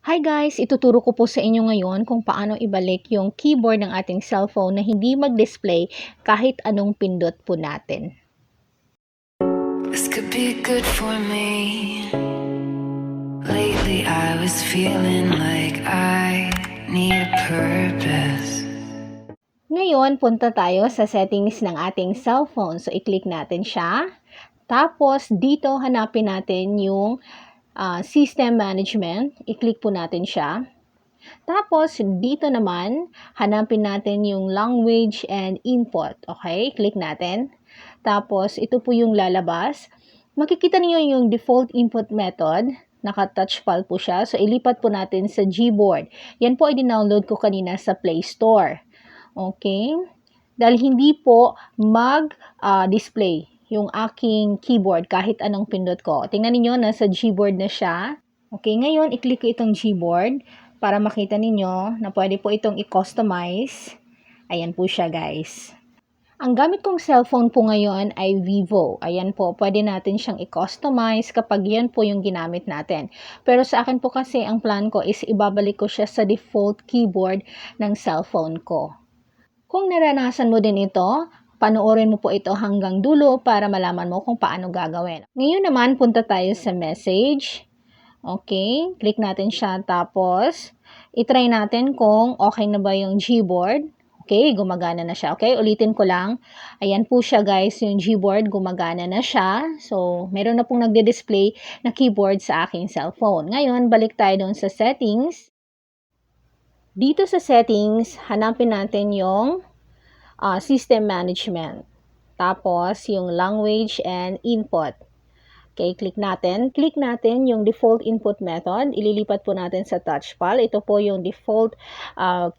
Hi guys! Ituturo ko po sa inyo ngayon kung paano ibalik yung keyboard ng ating cellphone na hindi mag-display kahit anong pindot po natin. This could be good for me. Lately I was feeling like I need a purpose. Ngayon, punta tayo sa settings ng ating cellphone. So, i-click natin siya. Tapos, dito hanapin natin yung system management. I-click po natin siya. Tapos, dito naman, hanapin natin yung language and input. Okay? Click natin. Tapos, ito po yung lalabas. Makikita niyo yung default input method. Naka-touch file po siya. So, ilipat po natin sa Gboard. Yan po ay dinownload ko kanina sa Play Store. Okay? Dahil hindi po mag-display yung aking keyboard kahit anong pindot ko. Tingnan niyo nasa Gboard na siya. Okay, ngayon, i-click ko itong Gboard para makita ninyo na pwede po itong i-customize. Ayan po siya, guys. Ang gamit kong cellphone po ngayon ay Vivo. Ayan po, pwede natin siyang i-customize kapag yan po yung ginamit natin. Pero sa akin po kasi, ang plan ko is ibabalik ko siya sa default keyboard ng cellphone ko. Kung naranasan mo din ito, panoorin mo po ito hanggang dulo para malaman mo kung paano gagawin. Ngayon naman, punta tayo sa message. Okay, click natin siya tapos i-try natin kung okay na ba yung Gboard. Okay, gumagana na siya. Okay, ulitin ko lang. Ayan po siya guys, yung Gboard gumagana na siya. So, meron na pong nagde-display na keyboard sa aking cellphone. Ngayon, balik tayo doon sa settings. Dito sa settings, hanapin natin yung system management. Tapos, yung language and input. Okay, click natin. Click natin yung default input method. Ililipat po natin sa touch file. Ito po yung default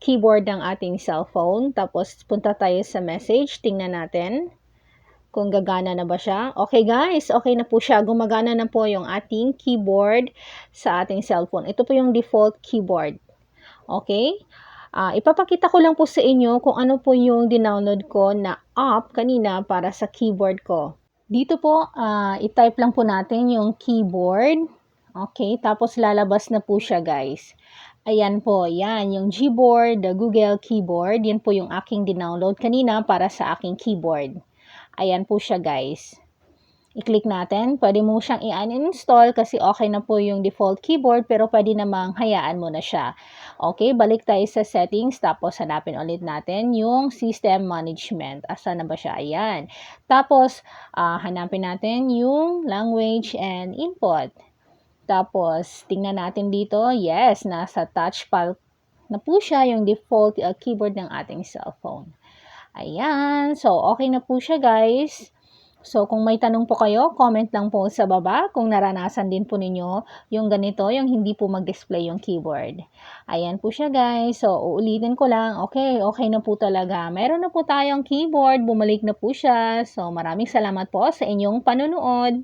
keyboard ng ating cellphone. Tapos, punta tayo sa message. Tingnan natin kung gagana na ba siya. Okay guys, okay na po siya. Gumagana na po yung ating keyboard sa ating cellphone. Ito po yung default keyboard. Okay? Ipapakita ko lang po sa inyo kung ano po yung dinownload ko na app kanina para sa keyboard ko. Dito po, i-type lang po natin yung keyboard. Okay, tapos lalabas na po siya guys. Ayan po, yan, yung Gboard, the Google Keyboard. Yan po yung aking dinownload kanina para sa aking keyboard. Ayan po siya guys. I-click natin. Pwede mo siyang i-uninstall kasi okay na po yung default keyboard pero pwede namang hayaan mo na siya. Okay, balik tayo sa settings tapos hanapin ulit natin yung system management. Asa na ba siya? Ayan. Tapos, hanapin natin yung language and input. Tapos, tingnan natin dito. Yes, nasa touch file na po siya yung default keyboard ng ating cellphone. Ayan. So, okay na po siya guys. So, kung may tanong po kayo, comment lang po sa baba kung naranasan din po ninyo yung ganito, yung hindi po mag-display yung keyboard. Ayan po siya guys. So, uulitin ko lang. Okay, okay na po talaga. Meron na po tayong keyboard. Bumalik na po siya. So, maraming salamat po sa inyong panonood.